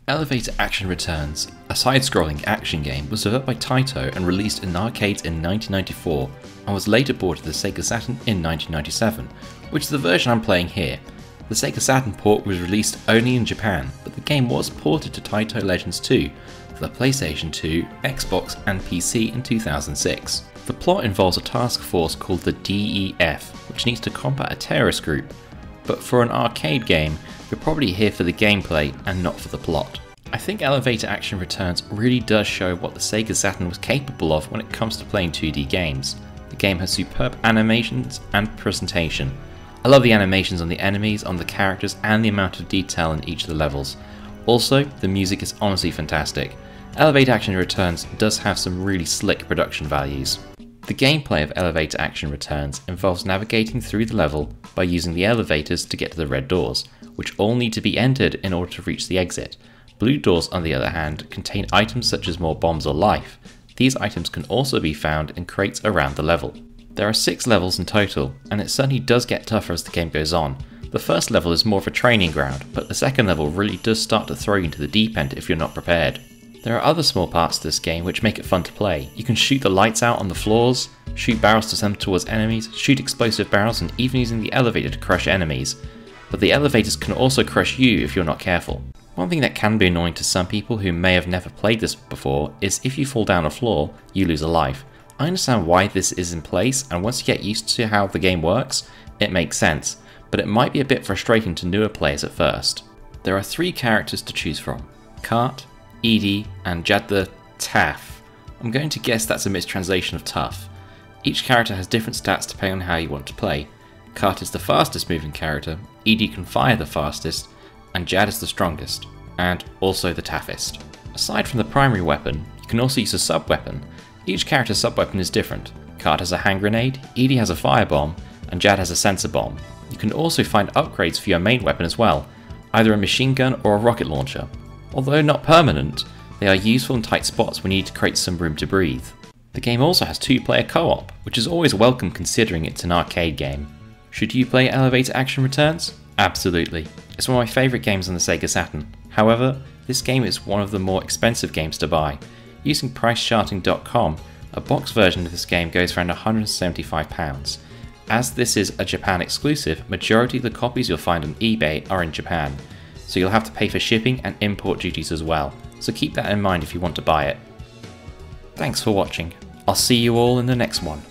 Elevator Action Returns, a side-scrolling action game, was developed by Taito and released in arcades in 1994 and was later ported to the Sega Saturn in 1997, which is the version I'm playing here. The Sega Saturn port was released only in Japan, but the game was ported to Taito Legends 2 for the PlayStation 2, Xbox and PC in 2006. The plot involves a task force called the DEF, which needs to combat a terrorist group, but for an arcade game, you're probably here for the gameplay and not for the plot. I think Elevator Action Returns really does show what the Sega Saturn was capable of when it comes to playing 2D games. The game has superb animations and presentation. I love the animations on the enemies, on the characters, and the amount of detail in each of the levels. Also, the music is honestly fantastic. Elevator Action Returns does have some really slick production values. The gameplay of Elevator Action Returns involves navigating through the level by using the elevators to get to the red doors, which all need to be entered in order to reach the exit. Blue doors, on the other hand, contain items such as more bombs or life. These items can also be found in crates around the level. There are 6 levels in total, and it certainly does get tougher as the game goes on. The first level is more of a training ground, but the second level really does start to throw you into the deep end if you're not prepared. There are other small parts to this game which make it fun to play. You can shoot the lights out on the floors, shoot barrels to send towards enemies, shoot explosive barrels, and even using the elevator to crush enemies. But the elevators can also crush you if you're not careful. One thing that can be annoying to some people who may have never played this before is if you fall down a floor, you lose a life. I understand why this is in place, and once you get used to how the game works, it makes sense, but it might be a bit frustrating to newer players at first. There are 3 characters to choose from: Kart, Edie, and Jad the Taff. I'm going to guess that's a mistranslation of tough. Each character has different stats depending on how you want to play. Kart is the fastest moving character, Edie can fire the fastest, and Jad is the strongest, and also the toughest. Aside from the primary weapon, you can also use a sub-weapon. Each character's sub-weapon is different. Kart has a hand grenade, Edie has a firebomb, and Jad has a sensor bomb. You can also find upgrades for your main weapon as well, either a machine gun or a rocket launcher. Although not permanent, they are useful in tight spots when you need to create some room to breathe. The game also has 2-player co-op, which is always welcome considering it's an arcade game. Should you play Elevator Action Returns? Absolutely. It's one of my favourite games on the Sega Saturn. However, this game is one of the more expensive games to buy. Using pricecharting.com, a box version of this game goes for around £175. As this is a Japan exclusive, majority of the copies you'll find on eBay are in Japan, so you'll have to pay for shipping and import duties as well, so keep that in mind if you want to buy it. Thanks for watching. I'll see you all in the next one.